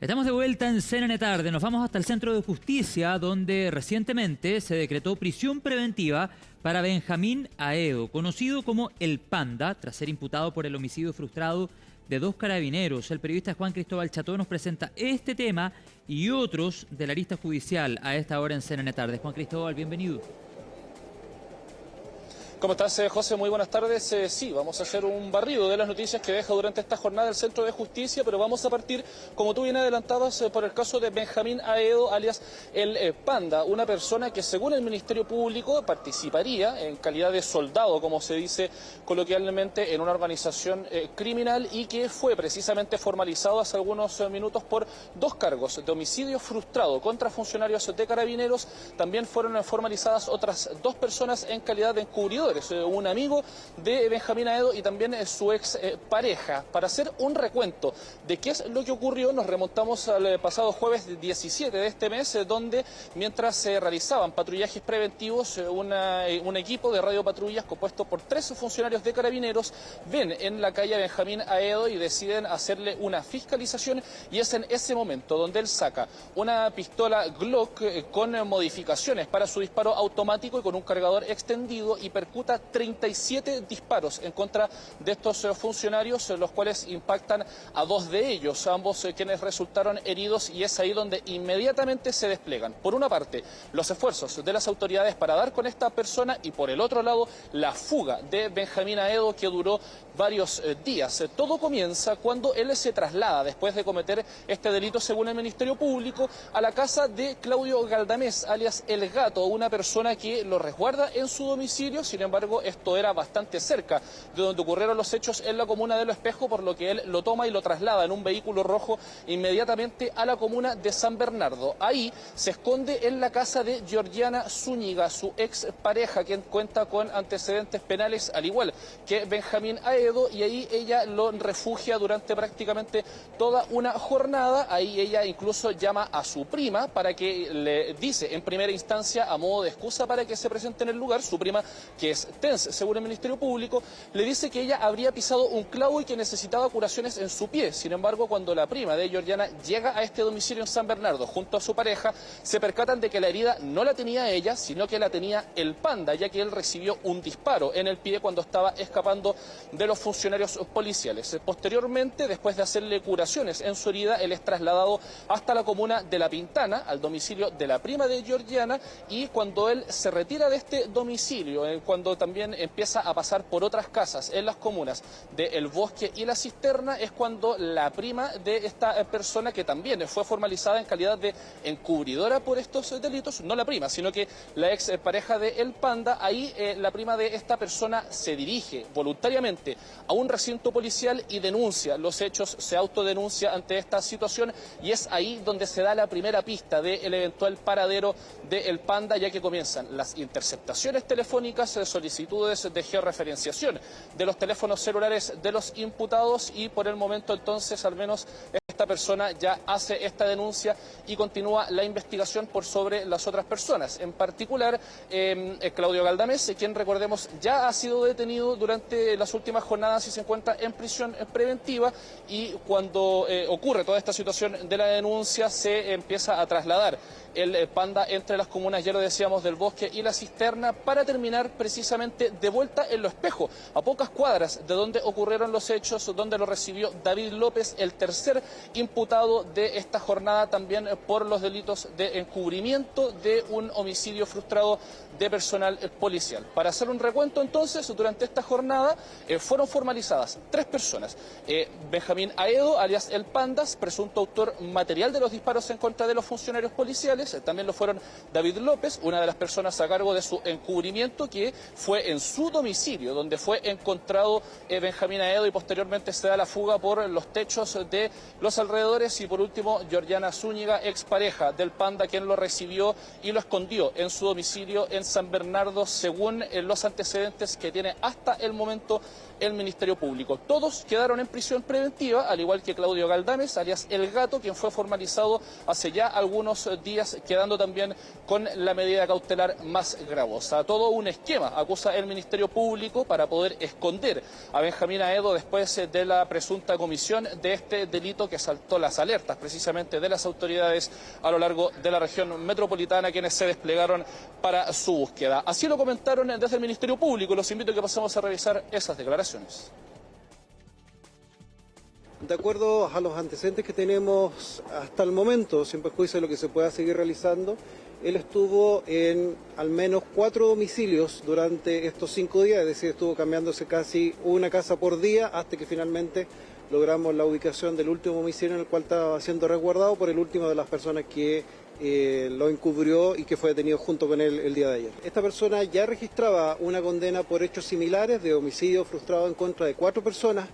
Estamos de vuelta en CNN Tarde. Nos vamos hasta el Centro de Justicia, donde recientemente se decretó prisión preventiva para Benjamín Aedo, conocido como El Panda, tras ser imputado por el homicidio frustrado de 2 carabineros. El periodista Juan Cristóbal Cható nos presenta este tema y otros de la lista judicial a esta hora en CNN Tarde. Juan Cristóbal, bienvenido. ¿Cómo estás, José? Muy buenas tardes. Sí, vamos a hacer un barrido de las noticias que deja durante esta jornada el Centro de Justicia, pero vamos a partir, como tú bien adelantabas, por el caso de Benjamín Aedo, alias el Panda, una persona que según el Ministerio Público participaría en calidad de soldado, como se dice coloquialmente, en una organización criminal y que fue precisamente formalizado hace algunos minutos por 2 cargos de homicidio frustrado contra funcionarios de Carabineros. También fueron formalizadas otras 2 personas en calidad de encubridores. Un amigo de Benjamín Aedo y también su ex pareja. Para hacer un recuento de qué es lo que ocurrió, nos remontamos al pasado jueves 17 de este mes, donde mientras se realizaban patrullajes preventivos, un equipo de radiopatrullas compuesto por 3 funcionarios de Carabineros ven en la calle a Benjamín Aedo y deciden hacerle una fiscalización, y es en ese momento donde él saca una pistola Glock con modificaciones para su disparo automático y con un cargador extendido y percuta 37 disparos en contra de estos funcionarios, los cuales impactan a 2 de ellos, ambos quienes resultaron heridos, y es ahí donde inmediatamente se desplegan, por una parte, los esfuerzos de las autoridades para dar con esta persona y por el otro lado, la fuga de Benjamín Aedo, que duró varios días. Todo comienza cuando él se traslada, después de cometer este delito según el Ministerio Público, a la casa de Claudio Galdamés, alias El Gato, una persona que lo resguarda en su domicilio. Sin embargo, esto era bastante cerca de donde ocurrieron los hechos, en la comuna de Lo Espejo, por lo que él lo toma y lo traslada en un vehículo rojo inmediatamente a la comuna de San Bernardo. Ahí se esconde en la casa de Georgiana Zúñiga, su ex pareja, quien cuenta con antecedentes penales, al igual que Benjamín Aedo, y ahí ella lo refugia durante prácticamente toda una jornada. Ahí ella incluso llama a su prima para que le dice en primera instancia, a modo de excusa para que se presente en el lugar, su prima, que es TENS, según el Ministerio Público, le dice que ella habría pisado un clavo y que necesitaba curaciones en su pie. Sin embargo, cuando la prima de Georgiana llega a este domicilio en San Bernardo junto a su pareja, se percatan de que la herida no la tenía ella, sino que la tenía el Panda, ya que él recibió un disparo en el pie cuando estaba escapando de los funcionarios policiales. Posteriormente, después de hacerle curaciones en su herida, él es trasladado hasta la comuna de La Pintana, al domicilio de la prima de Georgiana, y cuando él se retira de este domicilio, cuando también empieza a pasar por otras casas en las comunas de El Bosque y La Cisterna, es cuando la prima de esta persona, que también fue formalizada en calidad de encubridora por estos delitos, no la prima, sino que la ex pareja de El Panda, ahí la prima de esta persona se dirige voluntariamente a un recinto policial y denuncia los hechos, se autodenuncia ante esta situación, y es ahí donde se da la primera pista del eventual paradero de El Panda, ya que comienzan las interceptaciones telefónicas, solicitudes de georreferenciación de los teléfonos celulares de los imputados, y por el momento entonces al menos esta persona ya hace esta denuncia y continúa la investigación por sobre las otras personas. En particular, Claudio Galdamés, quien recordemos ya ha sido detenido durante las últimas jornadas y se encuentra en prisión preventiva, y cuando ocurre toda esta situación de la denuncia se empieza a trasladar el Panda entre las comunas, ya lo decíamos, del Bosque y La Cisterna, para terminar precisamente de vuelta en Lo Espejo, a pocas cuadras de donde ocurrieron los hechos, donde lo recibió David López, el tercer imputado de esta jornada, también por los delitos de encubrimiento de un homicidio frustrado de personal policial. Para hacer un recuento entonces, durante esta jornada fueron formalizadas 3 personas. Benjamín Aedo, alias El Pandas, presunto autor material de los disparos en contra de los funcionarios policiales. También lo fueron David López, una de las personas a cargo de su encubrimiento, que fue en su domicilio donde fue encontrado Benjamín Aedo, y posteriormente se da la fuga por los techos de los alrededores. Y por último, Georgiana Zúñiga, expareja del Panda, quien lo recibió y lo escondió en su domicilio en San Bernardo, según los antecedentes que tiene hasta el momento el Ministerio Público. Todos quedaron en prisión preventiva, al igual que Claudio Galdamés, alias El Gato, quien fue formalizado hace ya algunos días, quedando también con la medida cautelar más gravosa. Todo un esquema acusa el Ministerio Público para poder esconder a Benjamín Aedo después de la presunta comisión de este delito, que resaltó las alertas precisamente de las autoridades a lo largo de la región metropolitana, quienes se desplegaron para su búsqueda. Así lo comentaron desde el Ministerio Público. Los invito a que pasemos a revisar esas declaraciones. De acuerdo a los antecedentes que tenemos hasta el momento, sin perjuicio de lo que se pueda seguir realizando, él estuvo en al menos 4 domicilios durante estos 5 días, es decir, estuvo cambiándose casi una casa por día hasta que finalmente logramos la ubicación del último domicilio en el cual estaba siendo resguardado por el último de las personas que lo encubrió y que fue detenido junto con él el día de ayer. Esta persona ya registraba una condena por hechos similares de homicidio frustrado en contra de 4 personas,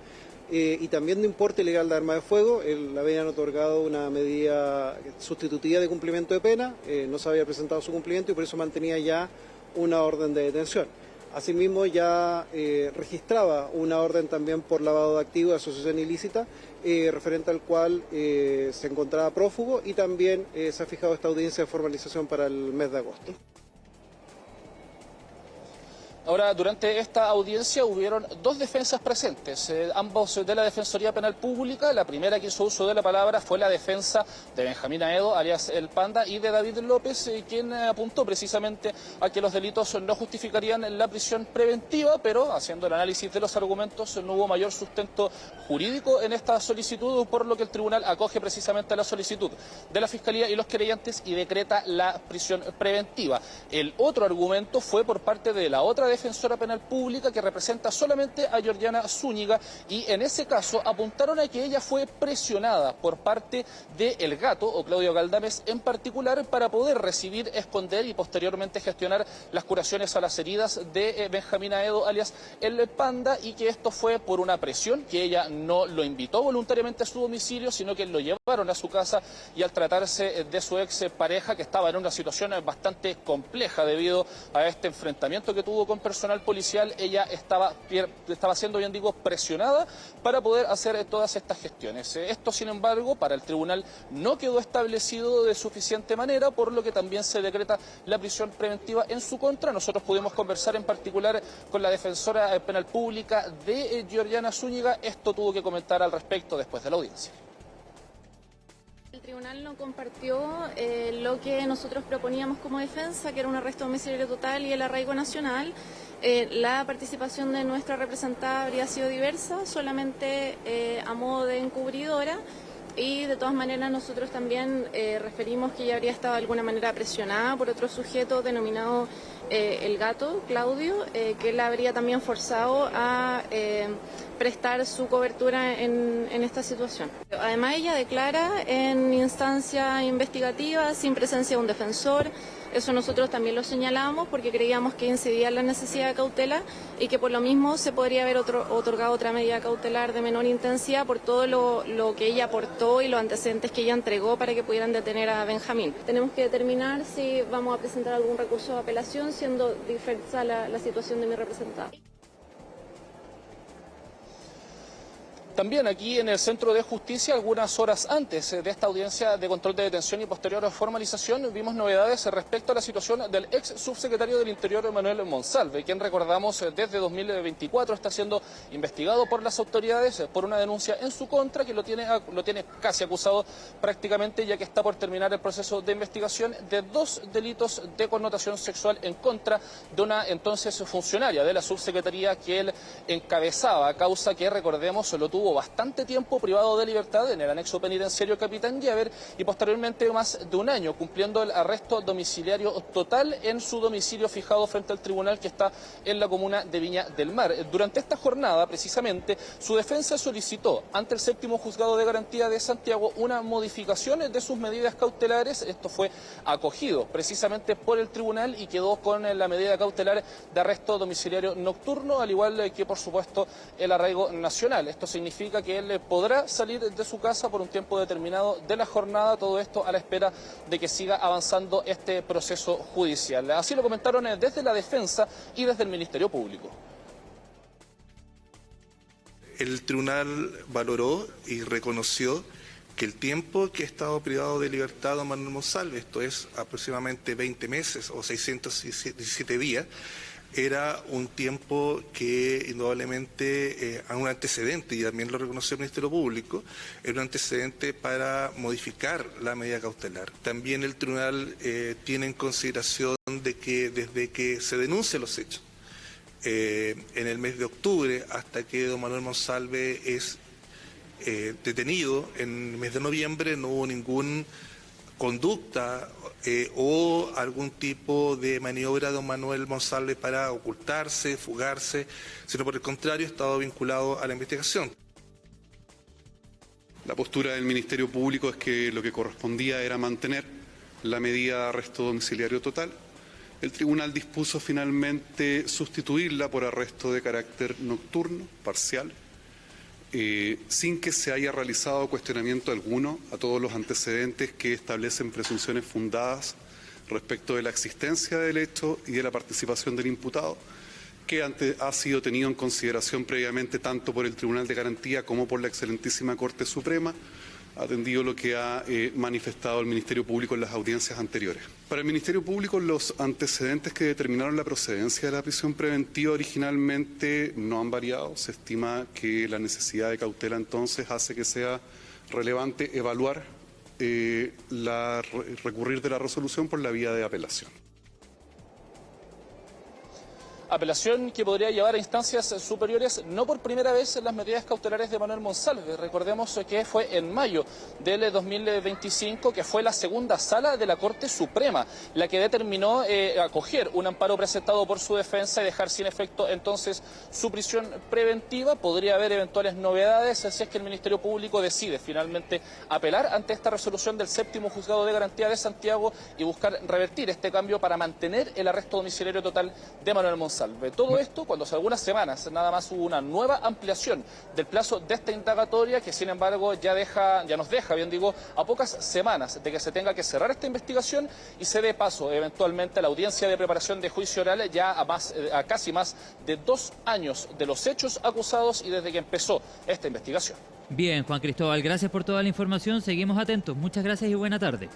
y también de importe ilegal de arma de fuego. Le habían otorgado una medida sustitutiva de cumplimiento de pena, no se había presentado su cumplimiento y por eso mantenía ya una orden de detención. Asimismo ya registraba una orden también por lavado de activos de asociación ilícita, referente al cual se encontraba prófugo, y también se ha fijado esta audiencia de formalización para el mes de agosto. Ahora, durante esta audiencia hubieron 2 defensas presentes, ambos de la Defensoría Penal Pública. La primera que hizo uso de la palabra fue la defensa de Benjamín Aedo, alias El Panda, y de David López, quien apuntó precisamente a que los delitos no justificarían la prisión preventiva, pero haciendo el análisis de los argumentos no hubo mayor sustento jurídico en esta solicitud, por lo que el tribunal acoge precisamente la solicitud de la Fiscalía y los querellantes y decreta la prisión preventiva. El otro argumento fue por parte de la otra defensora penal pública, que representa solamente a Georgiana Zúñiga, y en ese caso apuntaron a que ella fue presionada por parte de El Gato, o Claudio Galdames en particular, para poder recibir, esconder y posteriormente gestionar las curaciones a las heridas de Benjamín Aedo, alias El Panda, y que esto fue por una presión, que ella no lo invitó voluntariamente a su domicilio, sino que lo llevaron a su casa, y al tratarse de su ex pareja, que estaba en una situación bastante compleja debido a este enfrentamiento que tuvo con personal policial, ella estaba siendo, bien digo, presionada para poder hacer todas estas gestiones. Esto, sin embargo, para el tribunal no quedó establecido de suficiente manera, por lo que también se decreta la prisión preventiva en su contra. Nosotros pudimos conversar en particular con la defensora penal pública de Georgiana Zúñiga. Esto tuvo que comentar al respecto después de la audiencia. El tribunal no compartió lo que nosotros proponíamos como defensa, que era un arresto domiciliario total y el arraigo nacional. La participación de nuestra representada habría sido diversa, solamente a modo de encubridora, y de todas maneras nosotros también referimos que ella habría estado de alguna manera presionada por otro sujeto denominado El Gato, Claudio, que la habría también forzado a prestar su cobertura en esta situación. Además, ella declara en instancia investigativa sin presencia de un defensor. Eso nosotros también lo señalamos porque creíamos que incidía en la necesidad de cautela y que por lo mismo se podría haber otorgado otra medida cautelar de menor intensidad por todo lo que ella aportó y los antecedentes que ella entregó para que pudieran detener a Benjamín. Tenemos que determinar si vamos a presentar algún recurso de apelación, siendo diversa la situación de mi representada. También aquí en el Centro de Justicia, algunas horas antes de esta audiencia de control de detención y posterior formalización, vimos novedades respecto a la situación del ex subsecretario del Interior, Manuel Monsalve, quien, recordamos, desde 2024 está siendo investigado por las autoridades por una denuncia en su contra que lo tiene casi acusado prácticamente, ya que está por terminar el proceso de investigación de 2 delitos de connotación sexual en contra de una entonces funcionaria de la subsecretaría que él encabezaba, causa que, recordemos, lo tuvo bastante tiempo privado de libertad en el anexo penitenciario Capitán Yever y posteriormente más de un año cumpliendo el arresto domiciliario total en su domicilio fijado frente al tribunal que está en la comuna de Viña del Mar. Durante esta jornada, precisamente, su defensa solicitó ante el 7º Juzgado de Garantía de Santiago una modificación de sus medidas cautelares. Esto fue acogido precisamente por el tribunal y quedó con la medida cautelar de arresto domiciliario nocturno, al igual que, por supuesto, el arraigo nacional. Esto significa que él podrá salir de su casa por un tiempo determinado de la jornada, todo esto a la espera de que siga avanzando este proceso judicial. Así lo comentaron desde la defensa y desde el Ministerio Público. El tribunal valoró y reconoció que el tiempo que ha estado privado de libertad don Manuel Monsalve, esto es aproximadamente 20 meses o 617 días, era un tiempo que indudablemente a un antecedente, y también lo reconoció el Ministerio Público, era un antecedente para modificar la medida cautelar. También el tribunal tiene en consideración de que desde que se denuncian los hechos, en el mes de octubre, hasta que don Manuel Monsalve es detenido en el mes de noviembre, no hubo ninguna conducta o algún tipo de maniobra de don Manuel Monsalve para ocultarse, fugarse, sino por el contrario, ha estado vinculado a la investigación. La postura del Ministerio Público es que lo que correspondía era mantener la medida de arresto domiciliario total. El tribunal dispuso finalmente sustituirla por arresto de carácter nocturno, parcial, sin que se haya realizado cuestionamiento alguno a todos los antecedentes que establecen presunciones fundadas respecto de la existencia del hecho y de la participación del imputado, que ha sido tenido en consideración previamente tanto por el Tribunal de Garantía como por la Excelentísima Corte Suprema, atendido lo que ha manifestado el Ministerio Público en las audiencias anteriores. Para el Ministerio Público, los antecedentes que determinaron la procedencia de la prisión preventiva originalmente no han variado. Se estima que la necesidad de cautela entonces hace que sea relevante evaluar recurrir de la resolución por la vía de apelación. Apelación que podría llevar a instancias superiores, no por primera vez en las medidas cautelares de Manuel Monsalve. Recordemos que fue en mayo del 2025, que fue la segunda sala de la Corte Suprema la que determinó acoger un amparo presentado por su defensa y dejar sin efecto entonces su prisión preventiva. Podría haber eventuales novedades si es que el Ministerio Público decide finalmente apelar ante esta resolución del séptimo Juzgado de Garantía de Santiago y buscar revertir este cambio para mantener el arresto domiciliario total de Manuel Monsalve. Todo esto cuando hace algunas semanas nada más hubo una nueva ampliación del plazo de esta indagatoria que sin embargo ya nos deja, bien digo, a pocas semanas de que se tenga que cerrar esta investigación y se dé paso eventualmente a la audiencia de preparación de juicio oral ya a casi más de 2 años de los hechos acusados y desde que empezó esta investigación. Bien, Juan Cristóbal, gracias por toda la información. Seguimos atentos. Muchas gracias y buena tarde.